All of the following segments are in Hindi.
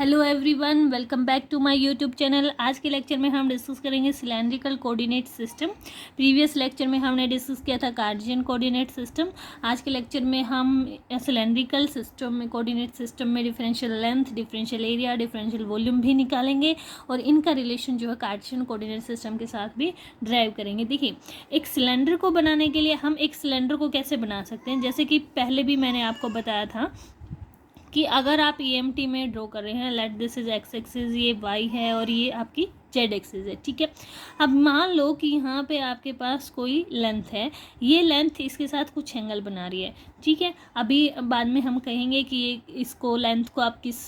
Hello everyone, welcome back to my YouTube channel. आज के लेक्चर में हम डिस्कस करेंगे cylindrical coordinate system. Previous lecture में हमने डिस्कस किया था कार्टेशियन कोऑर्डिनेट सिस्टम। आज के लेक्चर में हम सिलेंड्रिकल सिस्टम में कोऑर्डिनेट सिस्टम में differential length, differential area, differential volume भी निकालेंगे और इनका रिलेशन जो है कार्टेशियन कोऑर्डिनेट सिस्टम के साथ भी ड्राइव करेंगे। देखिए, एक सिलेंडर को बनाने के लिए हम एक सिलेंडर को कैसे बना सकते हैं, जैसे कि पहले भी मैंने आपको बताया था कि अगर आप EMT में ड्रॉ कर रहे हैं, let this is x axis, ये वाई है और ये आपकी जेड एक्सिस है, ठीक है। अब मान लो कि यहाँ पे आपके पास कोई लेंथ है, ये लेंथ इसके साथ कुछ एंगल बना रही है, ठीक है। अभी बाद में हम कहेंगे कि ये इसको लेंथ को आप किस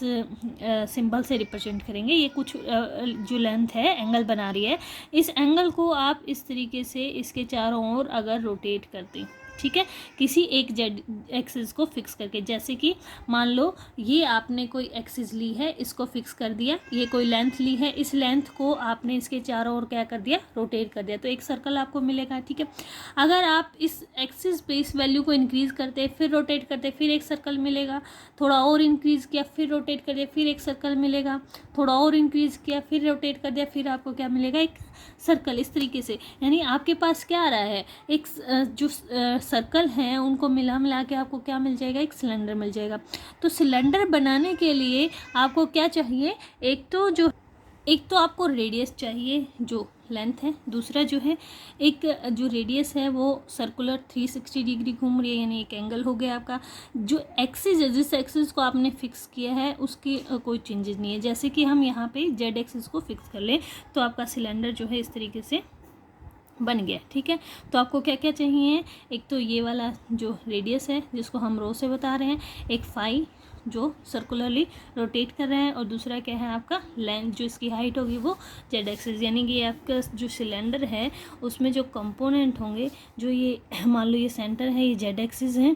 सिंबल से रिप्रेजेंट करेंगे। ये कुछ जो लेंथ है एंगल बना रही है, इस एंगल को आप इस तरीके से इसके चारों ओर अगर रोटेट करते हैं, ठीक है, किसी एक जेड एक्सिस को फिक्स करके, जैसे कि मान लो ये आपने कोई एक्सिस ली है, इसको फिक्स कर दिया, ये कोई लेंथ ली है, इस लेंथ को आपने इसके चारों ओर क्या कर दिया, रोटेट कर दिया, तो एक सर्कल आपको मिलेगा, ठीक है। अगर आप इस एक्सिस पे इस वैल्यू को इंक्रीज करते, फिर रोटेट करते, फिर एक सर्कल मिलेगा, थोड़ा और इंक्रीज किया, फिर रोटेट कर दिया, फिर एक सर्कल मिलेगा, थोड़ा और इंक्रीज किया, फिर रोटेट कर दिया, फिर आपको क्या मिलेगा, एक सर्कल। इस तरीके से यानी आपके पास क्या आ रहा है, एक जो सर्कल हैं उनको मिला के आपको क्या मिल जाएगा, एक सिलेंडर मिल जाएगा। तो सिलेंडर बनाने के लिए आपको क्या चाहिए, एक तो आपको रेडियस चाहिए जो लेंथ है, दूसरा जो है एक जो रेडियस है वो सर्कुलर 360 डिग्री घूम रही है, यानी एक एंगल हो गया आपका। जो एक्सिस है, जिस एक्सिस को आपने फिक्स किया है उसकी कोई चेंजेस नहीं है। जैसे कि हम यहाँ पे जेड एक्सिस को फिक्स कर लें तो आपका सिलेंडर जो है इस तरीके से बन गया, ठीक है। तो आपको क्या क्या चाहिए, एक तो ये वाला जो रेडियस है जिसको हम रो से बता रहे हैं, एक फाई जो सर्कुलरली रोटेट कर रहे हैं, और दूसरा क्या है आपका लेंथ, जो इसकी हाइट होगी वो जेड एक्सिस। यानी कि आपका जो सिलेंडर है उसमें जो कंपोनेंट होंगे, जो ये मान लो ये सेंटर है, ये जेड एक्सिस है,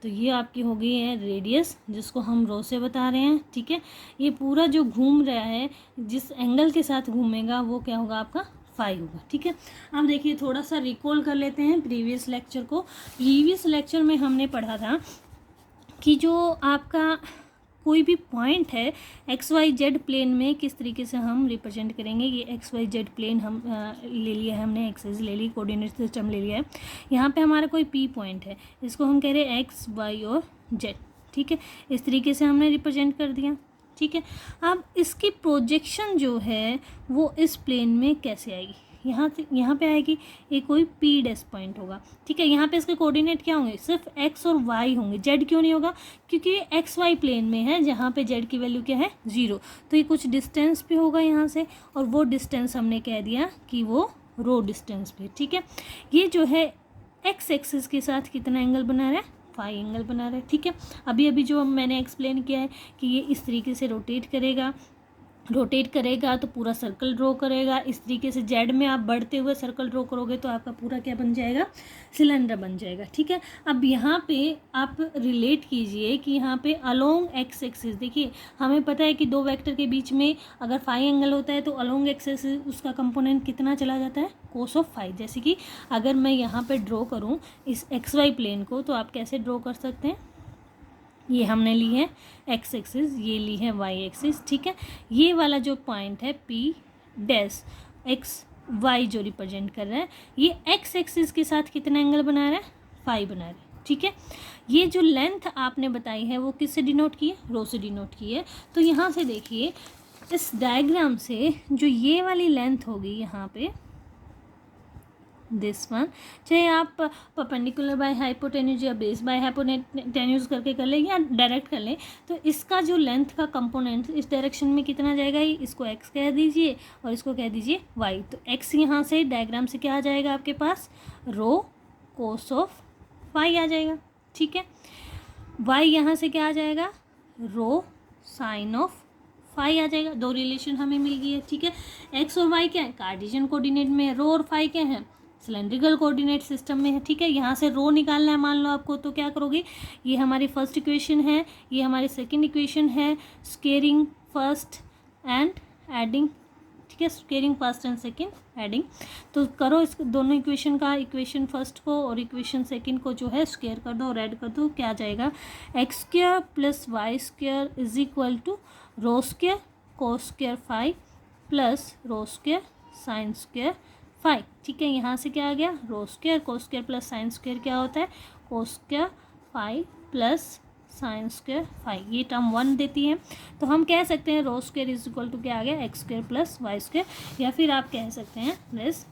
तो ये आपकी हो गई है रेडियस जिसको हम रो से बता रहे हैं, ठीक है। ये पूरा जो घूम रहा है, जिस एंगल के साथ घूमेगा वो क्या होगा, आपका फाई होगा, ठीक है। अब देखिए, थोड़ा सा रिकॉल कर लेते हैं प्रीवियस लेक्चर को। प्रीवियस लेक्चर में हमने पढ़ा था कि जो आपका कोई भी पॉइंट है XYZ प्लेन में किस तरीके से हम रिप्रेजेंट करेंगे। ये XYZ प्लेन हम ले लिया है, हमने एक्सिस ले ली, कोऑर्डिनेट सिस्टम ले लिया है। यहाँ पे हमारा कोई P पॉइंट है, इसको हम कह रहे हैं X, Y और Z, ठीक है। इस तरीके से हमने रिप्रेजेंट कर दिया, ठीक है। अब इसकी प्रोजेक्शन जो है वो इस प्लेन में कैसे आएगी, यहाँ पे आएगी, ये कोई P' पॉइंट होगा, ठीक है। यहाँ पे इसके कोऑर्डिनेट क्या होंगे, सिर्फ X और Y होंगे, Z क्यों नहीं होगा, क्योंकि ये XY प्लेन में है जहाँ पे Z की वैल्यू क्या है, 0। तो ये कुछ डिस्टेंस पे होगा यहाँ से, और वो डिस्टेंस हमने कह दिया कि वो रो डिस्टेंस पे, ठीक है। ये जो है X एक्सिस के साथ कितना एंगल बना रहा है, फाई एंगल बना रहा है, ठीक है। अभी जो मैंने एक्सप्लेन किया है कि ये इस तरीके से रोटेट करेगा तो पूरा सर्कल ड्रॉ करेगा। इस तरीके से जेड में आप बढ़ते हुए सर्कल ड्रॉ करोगे तो आपका पूरा क्या बन जाएगा, सिलेंडर बन जाएगा, ठीक है। अब यहाँ पे आप रिलेट कीजिए कि यहाँ पे अलोंग एक्स एक्सिस, देखिए हमें पता है कि दो वेक्टर के बीच में अगर फाई एंगल होता है तो अलोंग एक्स एक्सिस उसका कंपोनेंट कितना चला जाता है, कोस ऑफ फाई। जैसे कि अगर मैं यहाँ पे ड्रॉ करूँ इस XY प्लेन को, तो आप कैसे ड्रॉ कर सकते हैं, ये हमने ली है एक्स एक्सिस, ये ली है वाई एक्सिस, ठीक है। ये वाला जो पॉइंट है P' XY जो रिप्रेजेंट कर रहा है, ये एक्स एक्सिस के साथ कितना एंगल बना रहा है, फाई बना रहा है, ठीक है। ये जो लेंथ आपने बताई है वो किससे डिनोट की है, रो से डिनोट की है। तो यहाँ से देखिए, इस डायग्राम से जो ये वाली लेंथ होगी यहाँ पे, दिस वन, चाहे आप परपेंडिकुलर बाय हाइपोटेन्यूज या बेस बाय हाइपोटेन्यूज करके कर लें या डायरेक्ट कर लें, तो इसका जो लेंथ का कंपोनेंट इस डायरेक्शन में कितना जाएगा, इसको x कह दीजिए और इसको कह दीजिए y। तो x यहाँ से डायग्राम से क्या आ जाएगा आपके पास, रो कोस ऑफ y आ जाएगा, ठीक है। y यहाँ से क्या आ जाएगा, रो साइन ऑफ फाई आ जाएगा। दो रिलेशन हमें मिल गई है, ठीक है। x और y क्या है, कार्टेशियन कोऑर्डिनेट में है, रो और फाई क्या है, सिलेंड्रिकल कोऑर्डिनेट सिस्टम में है, ठीक है। यहाँ से रो निकालना है मान लो आपको, तो क्या करोगे, ये हमारी फर्स्ट इक्वेशन है, ये हमारी सेकंड इक्वेशन है, स्केयरिंग फर्स्ट एंड एडिंग, ठीक है, squaring first and second adding. तो करो इस दोनों इक्वेशन का, इक्वेशन फर्स्ट को और इक्वेशन सेकंड को जो है स्केयर कर दो और ऐड कर दो, क्या आ जाएगा, x² + y² = rho square cos square phi plus rho square sine square phi. ठीक है, यहाँ से क्या आ गया, rho square cos square plus sine square क्या होता है, cos square phi plus sine square phi, ये टर्म 1 देती है। तो हम कह सकते हैं rho square is equal to क्या आ गया, x square plus y square, या फिर आप कह सकते हैं this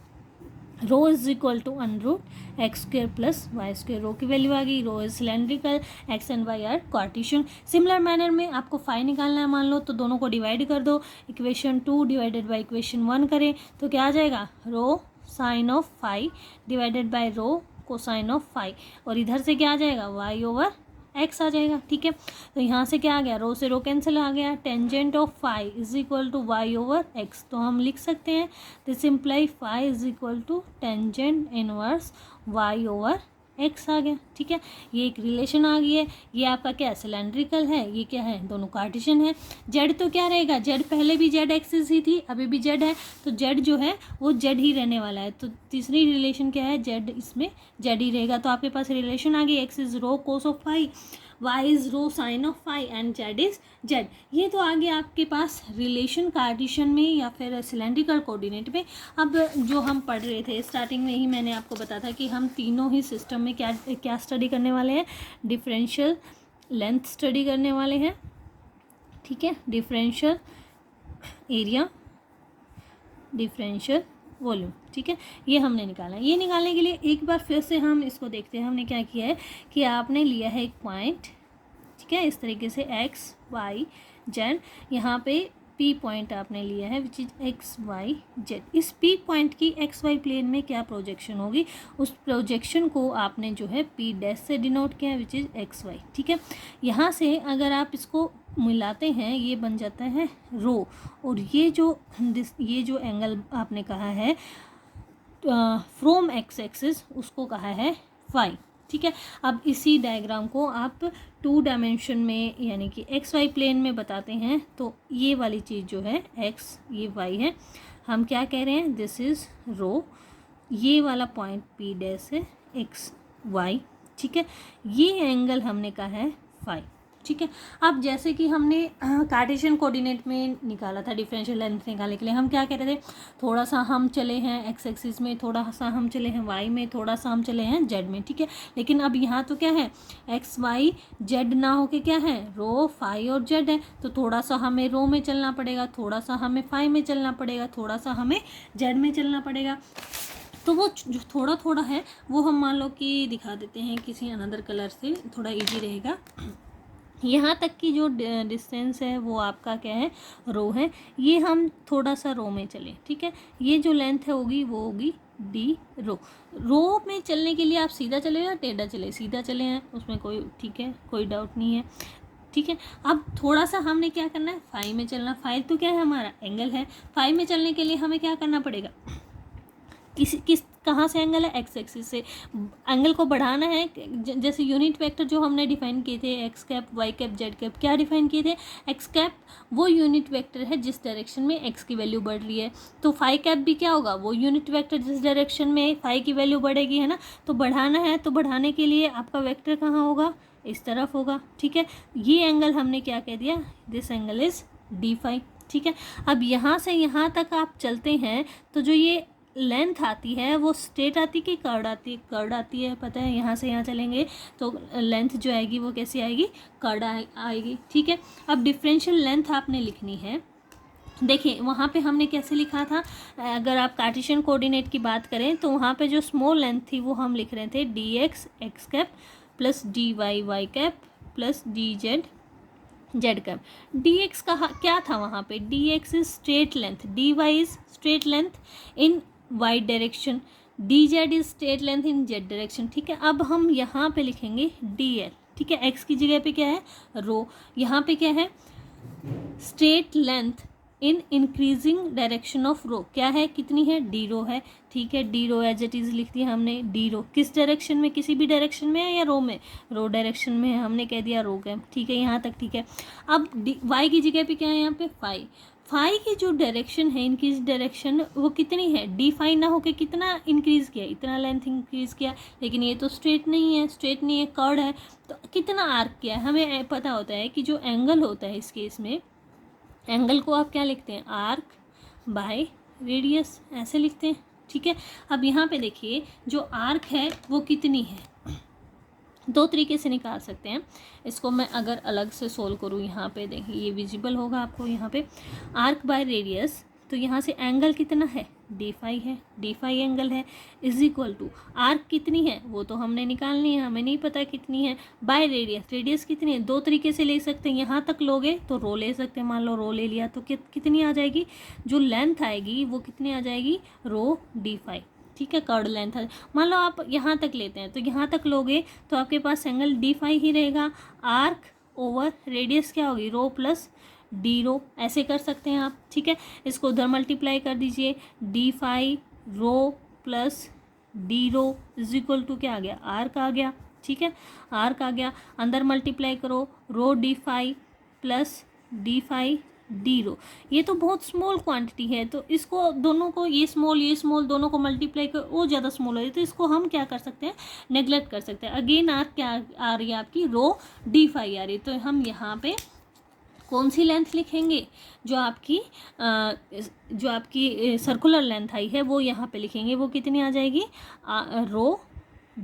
row is equal to √ x square plus y square. Rho की वैल्यू आ गई, rho is cylindrical, x and y are Cartesian. Similar manner में आपको फाई निकालना है, मान लो तो दोनों को डिवाइड कर दो, इक्वेशन 2 डिवाइडेड बाई इक्वेशन 1 करें तो क्या आ जाएगा, rho sine of phi divided by rho cosine of phi, और इधर से क्या आ जाएगा, वाई ओवर एक्स आ जाएगा। ठीक है, तो यहाँ से क्या आ गया, रो से रो कैंसिल आ गया, tangent of phi is equal to y over x. तो हम लिख सकते हैं this imply phi is equal to tangent inverse y over x आ गया। ठीक है, ये एक रिलेशन आ गई है। ये आपका क्या है, सिलेंड्रिकल है, ये क्या है, दोनों कार्टेशियन है। जेड तो क्या रहेगा, जेड पहले भी जेड एक्सिस ही थी, अभी भी जेड है, तो जेड जो है वो जेड ही रहने वाला है। तो तीसरी रिलेशन क्या है, जेड, इसमें जेड ही रहेगा। तो आपके पास रिलेशन आ गई, X is rho cos of phi, Y is rho sine of phi and Z is Z. ये तो आगे आपके पास रिलेशन कार्टेशियन में या फिर सिलेंड्रिकल कोऑर्डिनेट में। अब जो हम पढ़ रहे थे स्टार्टिंग में ही मैंने आपको बताया था कि हम तीनों ही सिस्टम में क्या क्या स्टडी करने वाले हैं, डिफरेंशियल लेंथ स्टडी करने वाले हैं। ठीक है, डिफरेंशियल एरिया, डिफरेंशियल वॉल्यूम। ठीक है, ये हमने निकाला है। ये निकालने के लिए एक बार फिर से हम इसको देखते हैं। हमने क्या किया है कि आपने लिया है एक पॉइंट, ठीक है, इस तरीके से एक्स वाई जेड, यहाँ पे पी पॉइंट आपने लिया है which is X Y Z. इस पी पॉइंट की एक्स वाई प्लेन में क्या प्रोजेक्शन होगी, उस प्रोजेक्शन को आपने जो है पी डैश से डिनोट किया है विच इज एक्स वाई। ठीक है, यहाँ से अगर आप इसको मिलाते हैं ये बन जाता है रो, और ये जो एंगल आपने कहा है फ्रॉम एक्स एक्सिस उसको कहा है फाई। ठीक है, अब इसी डायग्राम को आप 2 डायमेंशन में यानी कि एक्स वाई प्लेन में बताते हैं तो ये वाली चीज़ जो है एक्स, ये वाई है, हम क्या कह रहे हैं, दिस इज़ रो, ये वाला पॉइंट पी डैश है एक्स वाई। ठीक है, ये एंगल हमने कहा है फाई। ठीक है, अब जैसे कि हमने कार्टेशियन कोऑर्डिनेट में निकाला था डिफरेंशियल लेंथ निकालने के लिए, हम क्या कह रहे थे, थोड़ा सा हम चले हैं एक्स एक्सिस में, थोड़ा सा हम चले हैं वाई में, थोड़ा सा हम चले हैं जेड में। ठीक है, लेकिन अब यहाँ तो क्या है, एक्स वाई जेड ना होके क्या है, रो फाई और जेड है, तो थोड़ा सा हमें रो में चलना पड़ेगा, थोड़ा सा हमें फाई में चलना पड़ेगा, थोड़ा सा हमें जेड में चलना पड़ेगा। तो वो जो थोड़ा थोड़ा है वो हम मान लो कि दिखा देते हैं किसी अनदर कलर से, थोड़ा ईजी रहेगा। यहाँ तक की जो डिस्टेंस है वो आपका क्या है, रो है, ये हम थोड़ा सा रो में चलें। ठीक है, ये जो लेंथ है होगी वो होगी डी रो। रो में चलने के लिए आप सीधा चले या टेढ़ा चले, सीधा चले हैं उसमें कोई, ठीक है, कोई डाउट नहीं है। ठीक है, अब थोड़ा सा हमने क्या करना है, फाई में चलना। फाई तो क्या है, हमारा एंगल है। फाई में चलने के लिए हमें क्या करना पड़ेगा, किस कहाँ से एंगल है, एक्स एक्सिस से एंगल को बढ़ाना है। जैसे यूनिट वेक्टर जो हमने डिफाइन किए थे, X cap Y cap Z cap, क्या डिफाइन किए थे, एक्स कैप वो यूनिट वेक्टर है जिस डायरेक्शन में एक्स की वैल्यू बढ़ रही है, तो फाई कैप भी क्या होगा, वो यूनिट वेक्टर जिस डायरेक्शन में फाई की वैल्यू बढ़ेगी, है ना। तो बढ़ाना है, तो बढ़ाने के लिए आपका वेक्टर कहाँ होगा, इस तरफ होगा। ठीक है, ये एंगल हमने क्या कह दिया, this angle is D phi. ठीक है, अब यहाँ से यहाँ तक आप चलते हैं तो जो ये लेंथ आती है वो स्ट्रेट आती कि कर्ड आती है, कर्ड आती है, पता है, यहाँ से यहाँ चलेंगे तो लेंथ जो आएगी वो कैसी आएगी, कर्ड आएगी। ठीक है, अब डिफरेंशियल लेंथ आपने लिखनी है। देखिए वहाँ पे हमने कैसे लिखा था, अगर आप कार्टेशियन कोऑर्डिनेट की बात करें तो वहाँ पे जो स्मॉल लेंथ थी वो हम लिख रहे थे D X X cap plus D Y Y cap plus D Z Z cap. D X का क्या था वहाँ पे, D X is straight length, D Y is straight length in Y direction, D Z is straight length in Z direction. ठीक है, अब हम यहाँ पे लिखेंगे डी एल। ठीक है, एक्स की जगह पे क्या है, रो, यहाँ पे क्या है, straight length in increasing direction of rho, क्या है, कितनी है, डी रो है। ठीक है, d rho as it is लिख दिया हमने। डी रो किस डायरेक्शन में, किसी भी डायरेक्शन में है या रो में, रो डायरेक्शन में है, हमने कह दिया रो कैप। ठीक है, यहाँ तक ठीक है। अब वाई की जगह पे क्या है, यहाँ पे फाई। फाई की जो डायरेक्शन है, इनकी डायरेक्शन वो कितनी है, डी फाई ना होके कितना इंक्रीज़ किया, इतना लेंथ इंक्रीज़ किया, लेकिन ये तो स्ट्रेट नहीं है, स्ट्रेट नहीं है, कर्ड है, तो कितना आर्क किया है। हमें पता होता है कि जो एंगल होता है इस केस में, एंगल को आप क्या लिखते हैं, आर्क बाय रेडियस, ऐसे लिखते हैं, ठीक है। अब यहाँ पे देखिए जो आर्क है वो कितनी है, दो तरीके से निकाल सकते हैं इसको। मैं अगर अलग से सोल्व करूँ, यहाँ पे देखिए ये विजिबल होगा आपको, यहाँ पे आर्क बाय रेडियस, तो यहाँ से एंगल कितना है, d5 है, d5 एंगल है, इज इक्वल टू आर्क कितनी है वो तो हमने निकालनी है, हमें नहीं पता कितनी है, बाय रेडियस, रेडियस कितनी है, दो तरीके से ले सकते हैं। यहाँ तक लोगे तो रो ले सकते हैं, मान लो रो ले लिया तो कितनी आ जाएगी, जो लेंथ आएगी वो कितनी आ जाएगी, रो d5, ठीक है, कर्ड लेंथ है। मान लो आप यहाँ तक लेते हैं तो यहाँ तक लोगे तो आपके पास एंगल d5 ही रहेगा, आर्क ओवर रेडियस क्या होगी, रो प्लस डी रो, ऐसे कर सकते हैं आप, ठीक है। इसको उधर मल्टीप्लाई कर दीजिए, d5 rho plus D rho is equal to क्या आ गया, आर्क आ गया, ठीक है, आर्क आ गया। अंदर मल्टीप्लाई करो, रो d5 प्लस d5 डी रो, ये तो बहुत स्मॉल क्वांटिटी है, तो इसको दोनों को, ये स्मॉल दोनों को मल्टीप्लाई कर, वो ज़्यादा स्मॉल हो रही है, तो इसको हम क्या कर सकते हैं, नेग्लेक्ट कर सकते हैं। अगेन आर्क क्या आ रही है आपकी, रो d5 आ रही है, तो हम यहाँ पे कौन सी लेंथ लिखेंगे, जो आपकी सर्कुलर लेंथ आई है वो यहाँ पे लिखेंगे, वो कितनी आ जाएगी, रो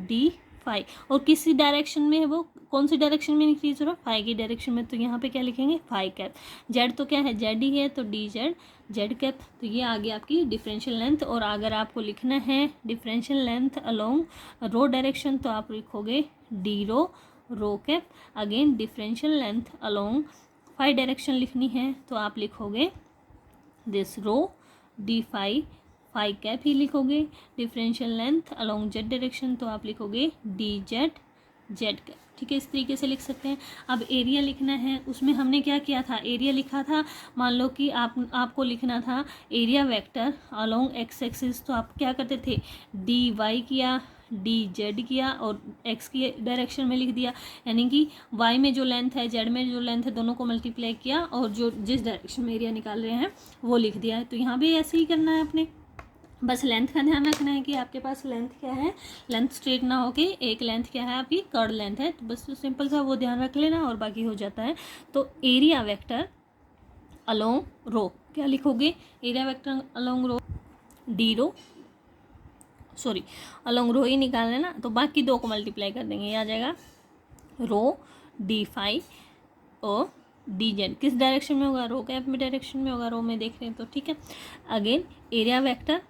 d5, और किसी डायरेक्शन में है, वो कौन सी डायरेक्शन में निकली जरूर, फाइव की डायरेक्शन में, तो यहाँ पे क्या लिखेंगे, फाइव कैप, जेड तो क्या है, जेड ही है, तो डी जेड कैप, तो ये आ गया आपकी डिफरेंशियल लेंथ। और अगर आपको लिखना है डिफरेंशियल लेंथ अलोंग रो डायरेक्शन तो आप लिखोगे डी रो cap. Again differential length along five direction लिखनी है तो आप लिखोगे दिस रो d5 कैप ही लिखोगे। Differential length along Z direction तो आप लिखोगे डी जेड कैप, ठीक है, इस तरीके से लिख सकते हैं। अब एरिया लिखना है, उसमें हमने क्या किया था, एरिया लिखा था, मान लो कि आपको लिखना था area vector along x axis, तो आप क्या करते थे, डी वाई किया, डी जेड किया और एक्स की डायरेक्शन में लिख दिया, यानी कि वाई में जो लेंथ है, जेड में जो लेंथ है, दोनों को मल्टीप्लाई किया और जो जिस डायरेक्शन में एरिया निकाल रहे हैं वो लिख दिया है। तो यहाँ भी ऐसे ही करना है अपने, बस लेंथ का ध्यान रखना है कि आपके पास लेंथ क्या है, लेंथ स्ट्रेट ना हो के एक लेंथ क्या है आपकी, कर्ड लेंथ है, तो बस सिंपल सा वो ध्यान रख लेना और बाकी हो जाता है। तो एरिया वेक्टर अलोंग रो क्या लिखोगे, area vector along rho D रो, सॉरी अलोंग रो ही निकाल लेना, तो बाकी दो को मल्टीप्लाई कर देंगे, ये आ जाएगा रो d5 और डी जेड, किस डायरेक्शन में होगा, रो कैप में डायरेक्शन में होगा, रो में देख रहे हैं तो ठीक है। Again area vector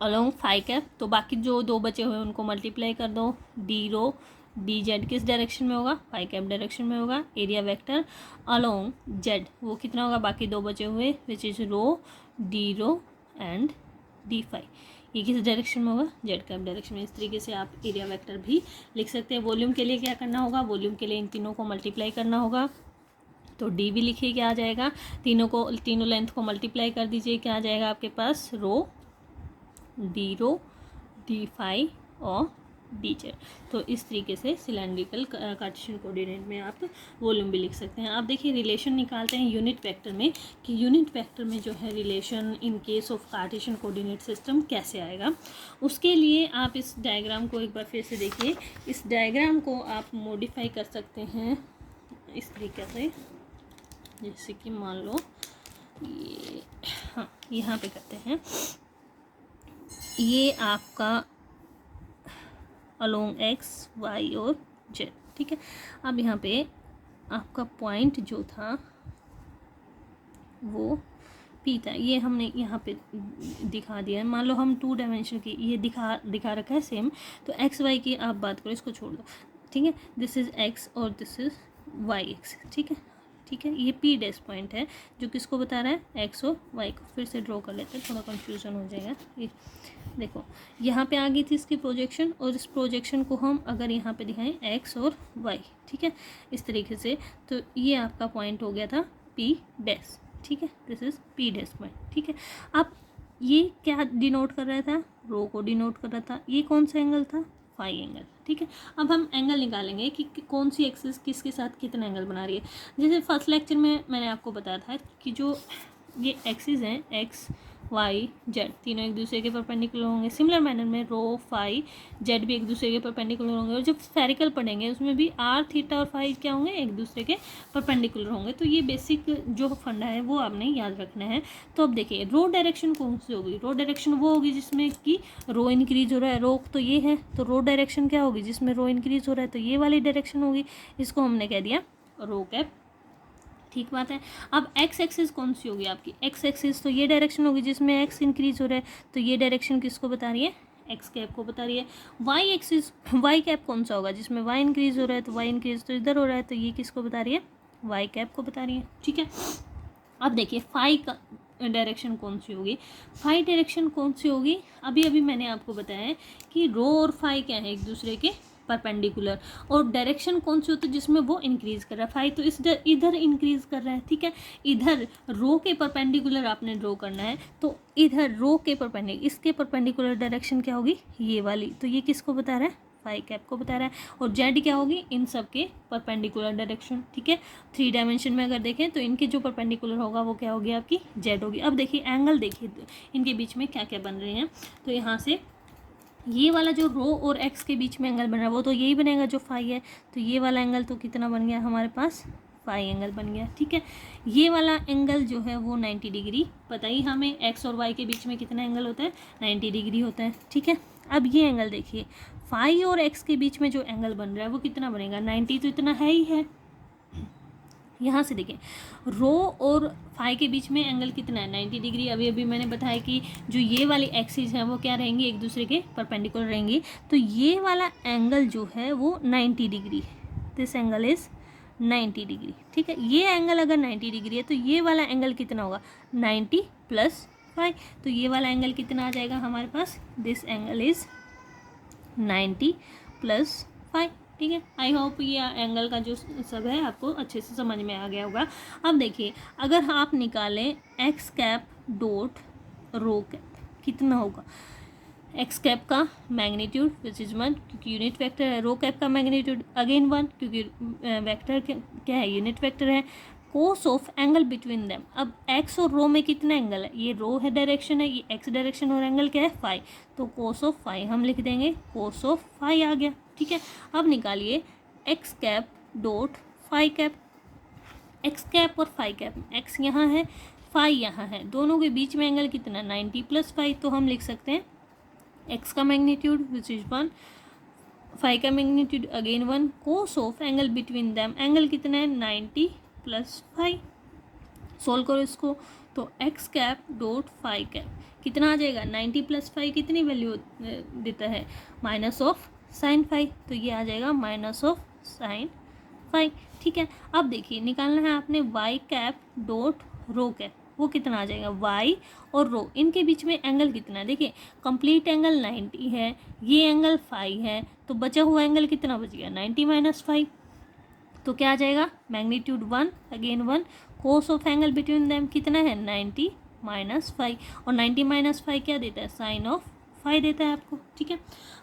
along five cap, तो बाकी जो दो बचे हुए उनको मल्टीप्लाई कर दो, डी रो डी जेड किस डायरेक्शन में होगा, फाइव कैप डायरेक्शन में होगा। एरिया वेक्टर अलोंग जेड वो कितना होगा, बाकी दो बचे हुए which is row and d5, ये किस डायरेक्शन में होगा, जेड कैप डायरेक्शन में। इस तरीके से आप एरिया वेक्टर भी लिख सकते हैं। वॉल्यूम के लिए क्या करना होगा, वॉल्यूम के लिए इन तीनों को मल्टीप्लाई करना होगा, तो डी भी लिखिए क्या आ जाएगा, तीनों लेंथ को मल्टीप्लाई कर दीजिए, क्या आ जाएगा आपके पास, रो d5 और डी जेड। तो इस तरीके से सिलेंड्रिकल कार्टेशियन कोऑर्डिनेट में आप वॉल्यूम भी लिख सकते हैं। आप देखिए रिलेशन निकालते हैं यूनिट वेक्टर में, कि यूनिट वेक्टर में जो है relation in case of Cartesian coordinate system कैसे आएगा। उसके लिए आप इस डायग्राम को एक बार फिर से देखिए, इस डायग्राम को आप मॉडिफाई कर सकते हैं इस तरीके से, जैसे कि मान लो ये, हाँ यहाँ पे करते हैं, ये आपका अलोंग एक्स वाई और जेड, ठीक है। अब यहाँ पे आपका पॉइंट जो था वो पी था, ये हमने यहाँ पे दिखा दिया है। मान लो हम टू डायमेंशन की ये दिखा रखा है सेम, तो एक्स वाई की आप बात करो, इसको छोड़ दो, ठीक है, दिस इज़ एक्स और दिस इज़ वाई एक्स, ठीक है। ये पी डैश पॉइंट है जो किसको बता रहा है, एक्स और वाई को। फिर से ड्रॉ कर लेते हैं, थोड़ा कंफ्यूजन हो जाएगा। ये देखो यहाँ पे आ गई थी इसकी प्रोजेक्शन, और इस प्रोजेक्शन को हम अगर यहाँ पे दिखाएं एक्स और वाई, ठीक है, इस तरीके से, तो ये आपका पॉइंट हो गया था पी डैश, ठीक है, this is P dash point, ठीक है। अब ये क्या डिनोट कर रहा था, रो को डिनोट कर रहा था। ये कौन सा एंगल था, फाई एंगल, ठीक है। अब हम एंगल निकालेंगे कि कौन सी एक्सिस किसके साथ कितना एंगल बना रही है। जैसे फर्स्ट लेक्चर में मैंने आपको बताया था कि जो ये एक्सिस हैं एक्स वाई जेड तीनों एक दूसरे के परपेंडिकुलर होंगे। सिमिलर मैनर में रो फाई जेड भी एक दूसरे के परपेंडिकुलर होंगे। और जब स्फेरिकल पढ़ेंगे उसमें भी आर थीटा और फाई क्या होंगे, एक दूसरे के परपेंडिकुलर होंगे। तो ये बेसिक जो फंडा है वो आपने याद रखना है। तो अब देखिए रो डायरेक्शन कौन सी होगी, रो डायरेक्शन वो होगी जिसमें कि रो इंक्रीज हो रहा है, रो तो ये है, तो रो डायरेक्शन क्या होगी जिसमें रो इंक्रीज हो रहा है, तो ये वाली डायरेक्शन होगी। इसको हमने कह दिया रो कैप। ठीक बात है। अब एक्स एक्सिस कौन सी होगी आपकी, एक्स एक्सिस तो ये डायरेक्शन होगी जिसमें एक्स इंक्रीज हो रहा है, तो ये डायरेक्शन किसको बता रही है, एक्स कैप को बता रही है। वाई एक्सिस, वाई कैप कौन सा होगा जिसमें वाई इंक्रीज हो रहा है, तो वाई इंक्रीज तो इधर हो रहा है, तो ये किसको बता रही है, वाई कैप को बता रही है। ठीक है। अब देखिए फाई का डायरेक्शन कौन सी होगी, फाई डायरेक्शन कौन सी होगी, अभी अभी मैंने आपको बताया है कि रो और फाई क्या है, एक दूसरे के परपेंडिकुलर। और डायरेक्शन कौन सी होती है जिसमें वो इंक्रीज कर रहा है, फाई तो इस इधर इंक्रीज कर रहा है। ठीक है। इधर रो के परपेंडिकुलर आपने ड्रॉ करना है, तो इधर रो के परपेंडिकुलर, इसके परपेंडिकुलर डायरेक्शन क्या होगी, ये वाली, तो ये किसको बता रहा है, फाई कैप को बता रहा है। और जेड क्या होगी, इन सब के परपेंडिकुलर डायरेक्शन। ठीक है। 3 डायमेंशन में अगर देखें तो इनके जो परपेंडिकुलर होगा वो क्या होगी, आपकी जेड होगी। अब देखिए एंगल, देखिए इनके बीच में क्या क्या बन रहे हैं। तो यहाँ से ये वाला जो रो और एक्स के बीच में एंगल बन रहा है वो तो यही बनेगा जो फाई है। तो ये वाला एंगल तो कितना बन गया हमारे पास, फाई एंगल बन गया। ठीक है। ये वाला एंगल जो है वो 90 डिग्री, पता ही हमें एक्स और वाई के बीच में कितना एंगल होता है, 90 डिग्री होता है। ठीक है। अब ये एंगल देखिए, फाई और एक्स के बीच में जो एंगल बन रहा है वो कितना बनेगा, 90, तो इतना है ही है। यहाँ से देखिए रो और फाई के बीच में एंगल कितना है, 90 डिग्री। अभी अभी मैंने बताया कि जो ये वाली एक्सिस है वो क्या रहेंगी, एक दूसरे के परपेंडिकुलर रहेंगी। तो ये वाला एंगल जो है वो 90 degree, this angle is 90 degree. ठीक है। ये एंगल अगर 90 डिग्री है तो ये वाला एंगल कितना होगा, 90 + 5। तो ये वाला एंगल कितना आ जाएगा हमारे पास, दिस एंगल इज़ 90 + 5। ठीक है। आई होप ये एंगल का जो सब है आपको अच्छे से समझ में आ गया होगा। अब देखिए अगर आप निकालें x cap dot rho cap कितना होगा, एक्स कैप का मैग्नीट्यूड विच इज़ 1 क्योंकि यूनिट वेक्टर है, रो कैप का मैग्नीट्यूड अगेन 1 क्योंकि वेक्टर क्या है, यूनिट वेक्टर है। कोस ऑफ एंगल बिटवीन देम, अब एक्स और रो में कितना एंगल है, ये रो है डायरेक्शन है, ये एक्स डायरेक्शन और एंगल क्या है, फाई। तो कोस ऑफ फाई हम लिख देंगे, कोस ऑफ फाई आ गया। ठीक है। अब निकालिए X cap dot phi cap, X cap और फाई कैप, एक्स यहाँ है फाई यहाँ है, दोनों के बीच में एंगल कितना, 90 + 5। तो हम लिख सकते हैं एक्स का मैग्नीट्यूड विच इज़ 1, फाई का magnitude again 1, cos of angle between them, angle कितना है 90 + 5। सोल्व करो इसको, तो X cap dot phi cap कितना आ जाएगा, 90 + 5 कितनी वैल्यू देता है, -sin5, तो ये आ जाएगा -sin5। ठीक है। अब देखिए निकालना है आपने Y cap dot rho cap, वो कितना आ जाएगा, वाई और रो इनके बीच में एंगल कितना है, देखिए कंप्लीट एंगल 90 है, ये एंगल फाई है, तो बचा हुआ एंगल कितना बच गया, 90 - 5। तो क्या आ जाएगा, magnitude 1 again 1, cos of angle between them कितना है, 90 - 5। और 90 - 5 क्या देता है, साइन ऑफ फाई देता है आपको। ठीक है।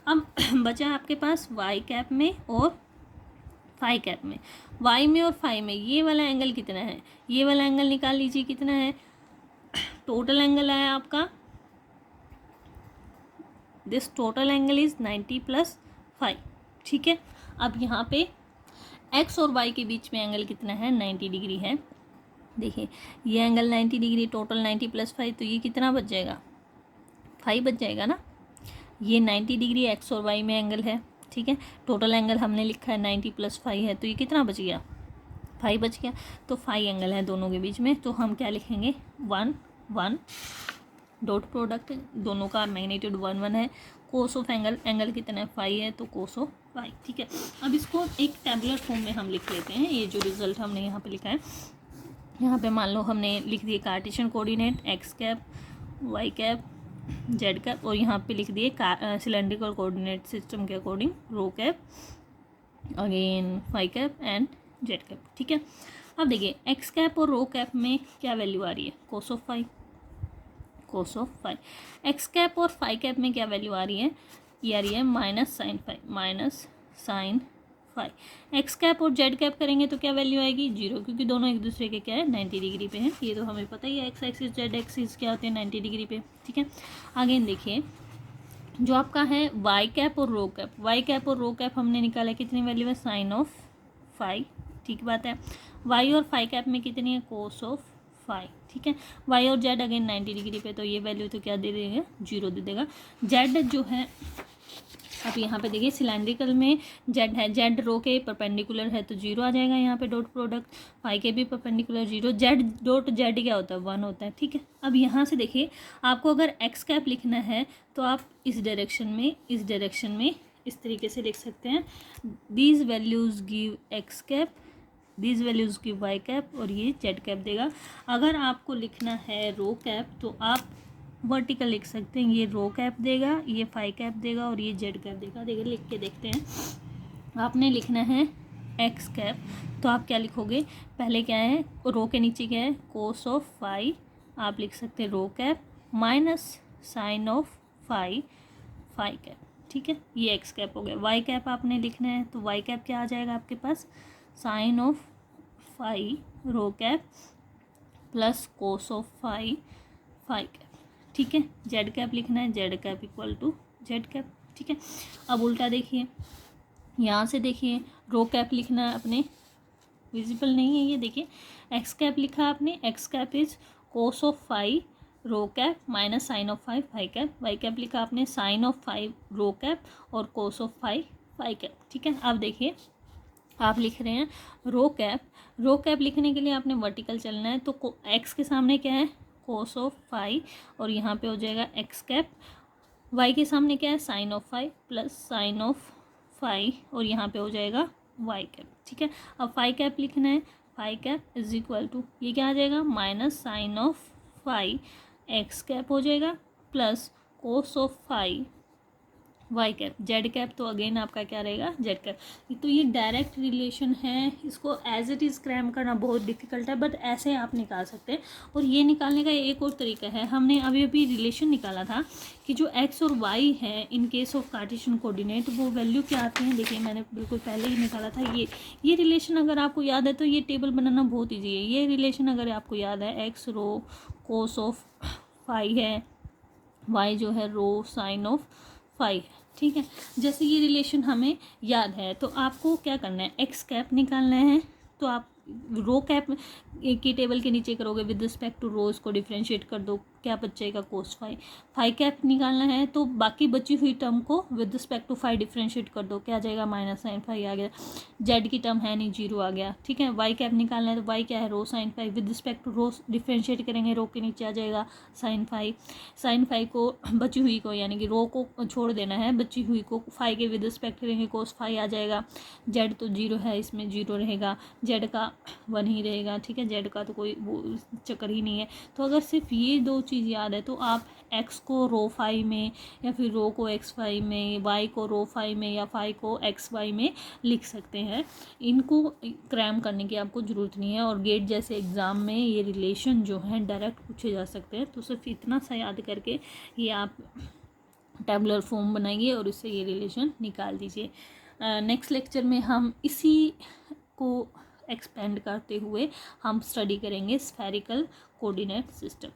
अब बचा आपके पास वाई कैप में और फाई कैप में, वाई में और फाई में ये वाला एंगल कितना है, ये वाला एंगल निकाल लीजिए कितना है, टोटल एंगल है आपका, दिस टोटल एंगल इज 90 + 5। ठीक है। अब यहाँ पे एक्स और वाई के बीच में एंगल कितना है, 90 डिग्री है। देखिए ये एंगल 90 डिग्री, टोटल 90 + 5, तो ये कितना बच जाएगा, 5 बच जाएगा ना। ये 90 डिग्री एक्स और वाई में एंगल है। ठीक है। टोटल एंगल हमने लिखा है 90 + 5 है, तो ये कितना बच गया, 5 बच गया। तो 5 एंगल है दोनों के बीच में, तो हम क्या लिखेंगे, 1 1 डॉट प्रोडक्ट, दोनों का मैग्नीट्यूड 1 1 है। कोस ऑफ एंगल कितना है, 5 है, तो कोस ऑफ 5। ठीक है। अब इसको एक टैबुलर फॉर्म में हम लिख लेते हैं, ये जो रिजल्ट हमने यहाँ पे लिखा है, यहाँ पे मान लो हमने लिख दिए Cartesian coordinate X cap Y cap Z cap, और यहाँ पे लिख दिए सिलेंड्रिकल कोऑर्डिनेट सिस्टम के according rho cap again phi cap and Z cap. ठीक है। अब देखिए एक्स कैप और रो कैप में क्या वैल्यू आ रही है, cos of 5, cos of 5। X cap और फाई कैप में क्या वैल्यू आ रही है, ये आ रही है -sin5, -sin5। Five. X cap और जेड कैप करेंगे तो क्या वैल्यू आएगी 0, क्योंकि दोनों एक दूसरे के क्या है 90 डिग्री पे हैं। ये तो हमें पता ही है, एक्स एक्सिस जेड एक्सिस क्या होते हैं 90 डिग्री पे। ठीक है, आगे देखिए जो आपका है वाई कैप और रो कैप। वाई कैप और रो कैप हमने निकाला कितनी वैल्यू है साइन ऑफ फाइव, ठीक बात है। वाई और फाई कैप में कितनी है कोस ऑफ फाइव, ठीक है। वाई और जेड अगेन 90 डिग्री पे, तो ये वैल्यू तो क्या दे देगा 0 दे देगा। जेड जो है अब यहाँ पे देखिए सिलेंड्रिकल में जेड है, जेड रो के परपेंडिकुलर है तो 0 आ जाएगा यहाँ पे डॉट प्रोडक्ट। फाई के भी परपेंडिकुलर 0, जेड डॉट जेड क्या होता है 1 होता है, ठीक है। अब यहाँ से देखिए आपको अगर एक्स कैप लिखना है तो आप इस डायरेक्शन में इस तरीके से लिख सकते हैं, these values give X cap, these values give Y cap, और ये जेड कैप देगा। अगर आपको लिखना है रो कैप तो आप वर्टिकल लिख सकते हैं, ये रो कैप देगा, ये फाई कैप देगा और ये जेड कैप देगा। देखिए लिख के देखते हैं। आपने लिखना है एक्स कैप तो आप क्या लिखोगे, पहले क्या है रो के नीचे क्या है कोस ऑफ फाई, आप लिख सकते हैं rho cap minus sine of phi cap, ठीक है। ये एक्स कैप हो गया। वाई कैप आपने लिखना है तो वाई कैप क्या आ जाएगा आपके पास sine of phi rho cap plus cos of phi cap, ठीक है। जेड कैप लिखना है, z cap equal to z cap, ठीक है। अब उल्टा देखिए, यहाँ से देखिए रो कैप लिखना है अपने, विजिबल नहीं है ये, देखिए एक्स कैप लिखा आपने, x cap is cos of five rho cap minus sine of five phi cap. Y cap लिखा आपने sine of five rho cap और cos of five phi cap, ठीक है। अब देखिए आप लिख रहे हैं रो कैप लिखने के लिए आपने वर्टिकल चलना है, तो एक्स के सामने क्या है कोस ऑफ फाइव और यहाँ पे हो जाएगा एक्स कैप, वाई के सामने क्या है sine of five plus sine of five और यहाँ पे हो जाएगा वाई कैप, ठीक है। अब फाई कैप लिखना है, phi cap is equal to ये क्या आ जाएगा minus sine of five X cap हो जाएगा plus cos of five Y cap. Z cap तो अगेन आपका क्या रहेगा जेड कैप। तो ये डायरेक्ट रिलेशन है, इसको एज इट इज़ क्रैम करना बहुत डिफिकल्ट है, बट ऐसे आप निकाल सकते हैं। और ये निकालने का एक और तरीका है, हमने अभी रिलेशन निकाला था कि जो एक्स और वाई है in case of Cartesian coordinate वो वैल्यू क्या आती हैं। देखिए मैंने बिल्कुल पहले ही निकाला था ये रिलेशन अगर आपको याद है तो ये टेबल बनाना बहुत ईजी है। ये रिलेशन अगर आपको याद है X rho cos of five है, वाई जो है रो साइन ऑफ फाइव, ठीक है। जैसे ये रिलेशन हमें याद है तो आपको क्या करना है एक्स कैप निकालना है, तो आप रो कैप की टेबल के नीचे करोगे विद रिस्पेक्ट टू रोज को डिफ्रेंशिएट कर दो, क्या बचेगा कोस फाइव कैप निकालना है तो बाकी बची हुई टर्म को with respect to five differentiate कर दो, क्या आ जाएगा माइनस साइन फाइव आ गया, जेड की टर्म है नहीं 0 आ गया, ठीक है। वाई कैप निकालना है तो वाई क्या है rho sine five, with respect to rho differentiate करेंगे रो के नीचे आ जाएगा साइन फाइव को बची हुई को यानी कि रो को छोड़ देना है, बची हुई को फाइव के विद रिस्पेक्ट करेंगे कोस फाइव आ जाएगा। जेड तो 0 है इसमें 0 रहेगा, जेड का 1 ही रहेगा, ठीक है। जेड का तो कोई वो चक्कर ही नहीं है। तो अगर सिर्फ ये दो चीज़ याद है तो आप एक्स को रो फाइव में या फिर रो को एक्स फाइव में, वाई को रो फाइव में या फाइव को एक्स वाई में लिख सकते हैं। इनको क्रैम करने की आपको ज़रूरत नहीं है। और गेट जैसे एग्ज़ाम में ये रिलेशन जो है डायरेक्ट पूछे जा सकते हैं, तो सिर्फ इतना सा याद करके ये आप टेबुलर फॉर्म बनाइए और इससे ये रिलेशन निकाल दीजिए। नेक्स्ट लेक्चर में हम इसी को एक्सपेंड करते हुए हम स्टडी करेंगे स्फेरिकल कोऑर्डिनेट सिस्टम।